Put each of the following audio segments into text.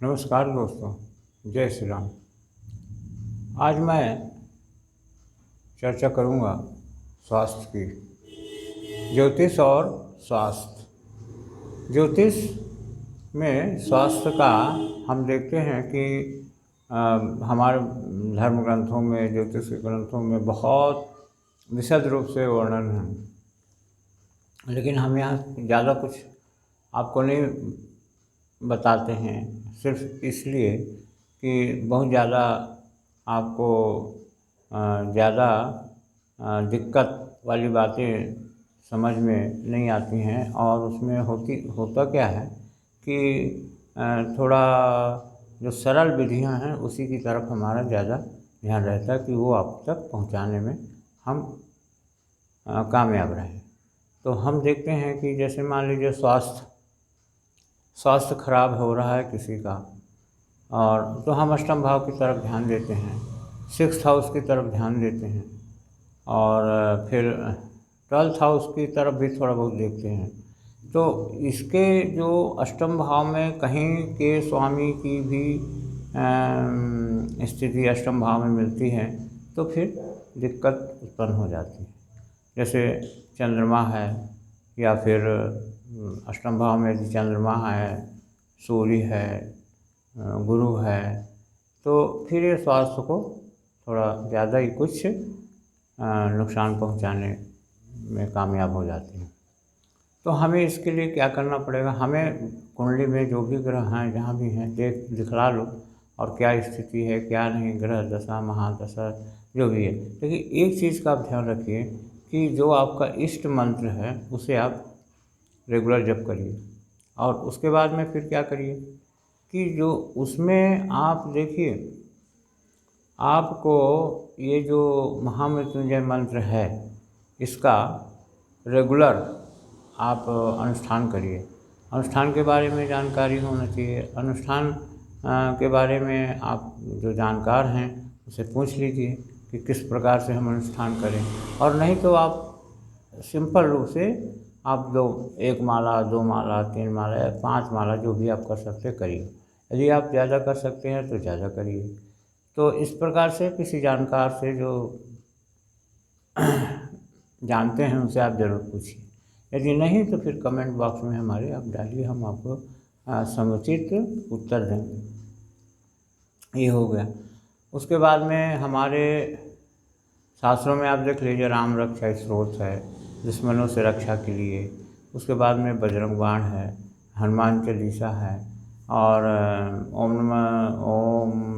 नमस्कार दोस्तों, जय श्री राम। आज मैं चर्चा करूंगा स्वास्थ्य की। ज्योतिष और स्वास्थ्य। ज्योतिष में स्वास्थ्य का हम देखते हैं कि हमारे धर्म ग्रंथों में, ज्योतिष के ग्रंथों में बहुत विशद रूप से वर्णन है। लेकिन हम यहाँ ज़्यादा कुछ आपको नहीं बताते हैं, सिर्फ इसलिए कि बहुत ज़्यादा आपको ज़्यादा दिक्कत वाली बातें समझ में नहीं आती हैं। और उसमें होता क्या है कि थोड़ा जो सरल विधियां हैं उसी की तरफ हमारा ज़्यादा ध्यान रहता है कि वो आप तक पहुंचाने में हम कामयाब रहें। तो हम देखते हैं कि जैसे मान लीजिए स्वास्थ्य खराब हो रहा है किसी का, और तो हम अष्टम भाव की तरफ ध्यान देते हैं, सिक्स्थ हाउस की तरफ ध्यान देते हैं, और फिर 12th हाउस की तरफ भी थोड़ा बहुत देखते हैं। तो इसके जो अष्टम भाव में कहीं के स्वामी की भी स्थिति अष्टम भाव में मिलती है तो फिर दिक्कत उत्पन्न हो जाती है। जैसे चंद्रमा है, या फिर अष्टम भाव में यदि चंद्रमा है, सूर्य है, गुरु है, तो फिर ये स्वास्थ्य को थोड़ा ज़्यादा ही कुछ नुकसान पहुंचाने में कामयाब हो जाती हैं। तो हमें इसके लिए क्या करना पड़ेगा? हमें कुंडली में जो भी ग्रह हैं, जहाँ भी हैं, दिखला लो और क्या स्थिति है, क्या नहीं, ग्रह दशा महादशा जो भी है। लेकिन एक चीज़ का आप ध्यान रखिए कि जो आपका इष्ट मंत्र है उसे आप रेगुलर जप करिए। और उसके बाद में फिर क्या करिए कि जो उसमें आप देखिए, आपको ये जो महामृत्युंजय मंत्र है इसका रेगुलर आप अनुष्ठान करिए। अनुष्ठान के बारे में जानकारी होना चाहिए। अनुष्ठान के बारे में आप जो जानकार हैं उसे पूछ लीजिए कि किस प्रकार से हम अनुष्ठान करें। और नहीं तो आप सिंपल रूप से आप एक माला, 2 माला, 3 माला या 5 माला जो भी आप कर सकते करिए। यदि आप ज़्यादा कर सकते हैं तो ज़्यादा करिए। तो इस प्रकार से किसी जानकार से जो जानते हैं उनसे आप ज़रूर पूछिए। यदि नहीं तो फिर कमेंट बॉक्स में हमारे आप डालिए, हम आपको समुचित उत्तर देंगे। ये हो गया। उसके बाद में हमारे शास्त्रों में आप देख लीजिए, राम रक्षा स्त्रोत है दुश्मनों से रक्षा के लिए। उसके बाद में बजरंग बाण है, हनुमान चालीसा है, और ओम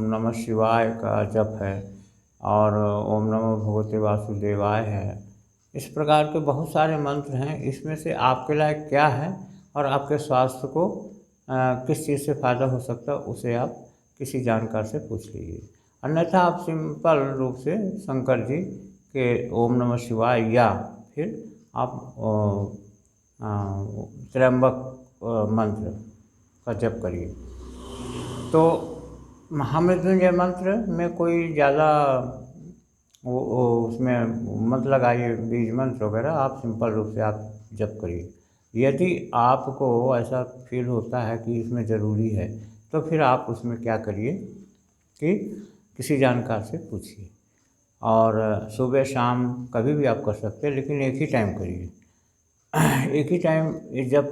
नमः शिवाय का जप है, और ओम नमो भगवते वासुदेवाय है। इस प्रकार के बहुत सारे मंत्र हैं। इसमें से आपके लायक क्या है और आपके स्वास्थ्य को किस चीज़ से फ़ायदा हो सकता है उसे आप किसी जानकार से पूछ लीजिए। अन्यथा आप सिंपल रूप से शंकर जी के ओम नमः शिवाय या फिर आप त्र्यंबक मंत्र का जप करिए। तो महामृत्युंजय मंत्र में कोई ज़्यादा उसमें मत लगाइए बीज मंत्र वगैरह, आप सिंपल रूप से आप जप करिए। यदि आपको ऐसा फील होता है कि इसमें ज़रूरी है तो फिर आप उसमें क्या करिए कि किसी जानकार से पूछिए। और सुबह शाम कभी भी आप कर सकते हैं, लेकिन एक ही टाइम करिए। एक ही टाइम जब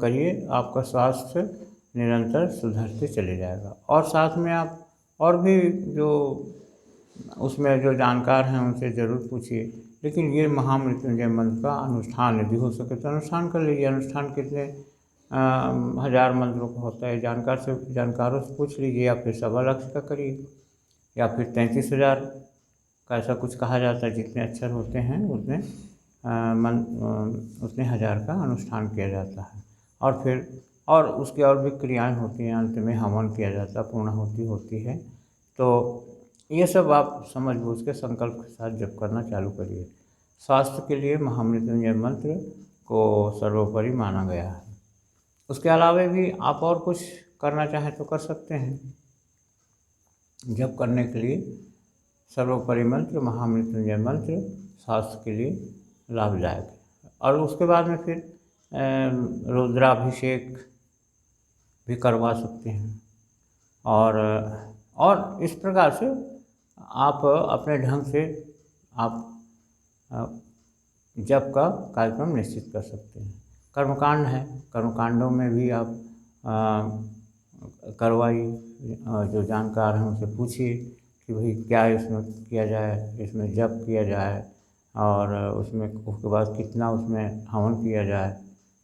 करिए, आपका स्वास्थ्य निरंतर सुधरते चले जाएगा। और साथ में आप और भी जो उसमें जो जानकार हैं उनसे ज़रूर पूछिए। लेकिन ये महामृत्युंजय मंत्र का अनुष्ठान यदि हो सके तो अनुष्ठान कर लीजिए। अनुष्ठान कितने हज़ार मंत्रों का होता है, जानकारों से पूछ लीजिए। या फिर 1.25 का करिए, या फिर 33,000 का ऐसा कुछ कहा जाता है। जितने अक्षर होते हैं उतने हज़ार का अनुष्ठान किया जाता है। और फिर उसकी और भी क्रियाएँ होती हैं। अंत में हवन किया जाता है, पूर्णाहुति होती है। तो ये सब आप समझ बूझ के संकल्प के साथ जप करना चालू करिए। स्वास्थ्य के लिए महामृत्युंजय मंत्र को सर्वोपरि माना गया है। उसके अलावा भी आप और कुछ करना चाहें तो कर सकते हैं। जप करने के लिए सर्वोपरि मंत्र महामृत्युंजय मंत्र स्वास्थ्य के लिए लाभदायक है। और उसके बाद में फिर रुद्राभिषेक भी करवा सकते हैं। और इस प्रकार से आप अपने ढंग से आप जप का कार्यक्रम निश्चित कर सकते हैं। कर्मकांड है, कर्मकांडों में भी आप करवाइए, जो जानकार हैं उनसे पूछिए कि भाई क्या इसमें किया जाए, इसमें जप किया जाए और उसमें उसके बाद कितना उसमें हवन किया जाए।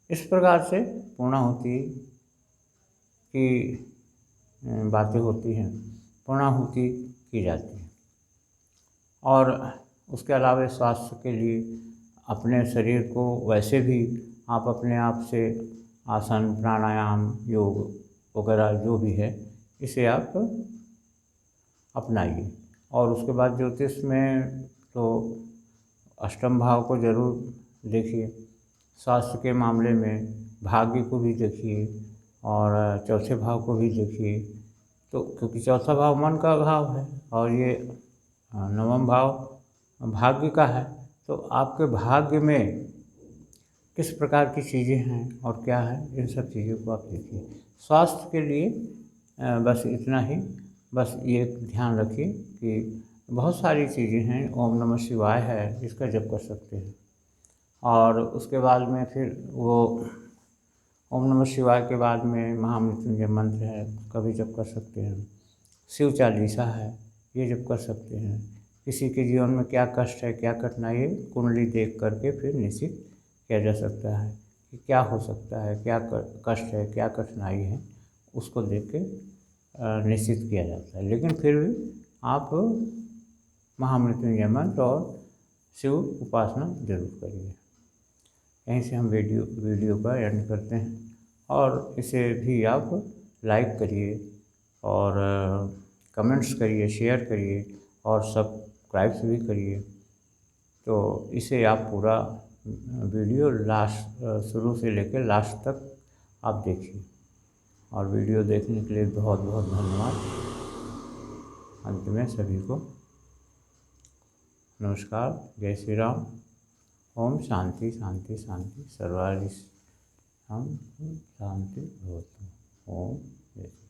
इस प्रकार से पूर्णाहुति की बातें होती हैं, पूर्णाहुति की जाती है। और उसके अलावा स्वास्थ्य के लिए अपने शरीर को वैसे भी आप अपने आप से आसन, प्राणायाम, योग वगैरह जो भी है इसे आप अपनाइए। और उसके बाद ज्योतिष में तो अष्टम भाव को ज़रूर देखिए, स्वास्थ्य के मामले में भाग्य को भी देखिए और चौथे भाव को भी देखिए। तो क्योंकि चौथा भाव मन का भाव है और ये नवम भाव भाग्य का है, तो आपके भाग्य में किस प्रकार की चीज़ें हैं और क्या है, इन सब चीज़ों को आप देखिए। स्वास्थ्य के लिए बस इतना ही, बस ये ध्यान रखिए कि बहुत सारी चीज़ें हैं। ओम नमः शिवाय है, इसका जप कर सकते हैं। और उसके बाद में फिर वो ओम नमः शिवाय के बाद में महामृत्युंजय मंत्र है, उसका भी जप कर सकते हैं। शिव चालीसा है, ये जप कर सकते हैं। किसी के जीवन में क्या कष्ट है, क्या कठिनाई है, कुंडली देख करके फिर निश्चित किया जा सकता है कि क्या हो सकता है, क्या कष्ट है, क्या कठिनाई है, उसको देख के निश्चित किया जाता है। लेकिन फिर भी आप महामृत्युंजय मंत्र और शिव उपासना जरूर करिए। यहीं से हम वीडियो का एंड करते हैं और इसे भी आप लाइक करिए और कमेंट्स करिए, शेयर करिए और सब्सक्राइब भी करिए। तो इसे आप पूरा वीडियो लास्ट शुरू से लेकर लास्ट तक आप देखिए। और वीडियो देखने के लिए बहुत बहुत धन्यवाद। अंत में सभी को नमस्कार, जय श्री राम। ओम शांति शांति शांति सर्वारिष्ट हम शांति भवतु। ओम जय।